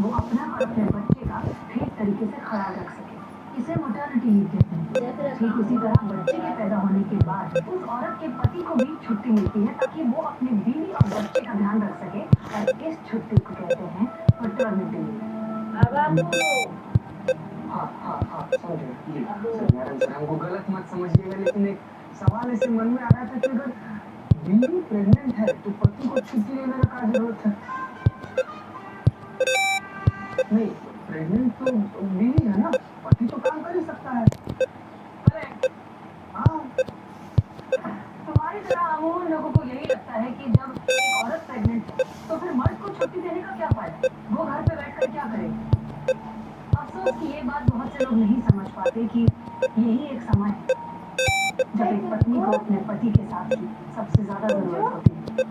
वो अपना और अपने बच्चे का ठीक तरीके से ख्याल रख सके। इसे मैटरनिटी लीव कहते हैं। ठीक उसी तरह बच्चे के पैदा होने के बाद उस औरत के पति को भी छुट्टी मिलती है ताकि वो अपनी बीवी और बच्चे का ध्यान रख सके, और इस छुट्टी को कहते हैं पैटर्निटी लीव। हाँ, समझ गए। सर हमको गलत मत समझिएगा, लेकिन एक सवाल ऐसे मन में आ रहा था कि अगर बीवी प्रेग्नेंट है तो पति को छुट्टी लेने का क्या जरूरत है? नहीं, प्रेग्नेंट तो बीवी है ना, पति तो काम कर ही सकता है। करेक्ट। हाँ। तुम्हारी तरह अमूमन लोगों को यही लगता है कि जब एक औरत प्रेग्नेंट है तो फिर मर्द को छुट्टी देने का क्या फायदा? वो घर पे बैठकर क्या करेगा? अफसोस कि ये बात बहुत से लोग नहीं समझ पाते कि यही एक समय है जब एक पत्नी को अपने पति के साथ की सबसे ज्यादा जरूरत होती है।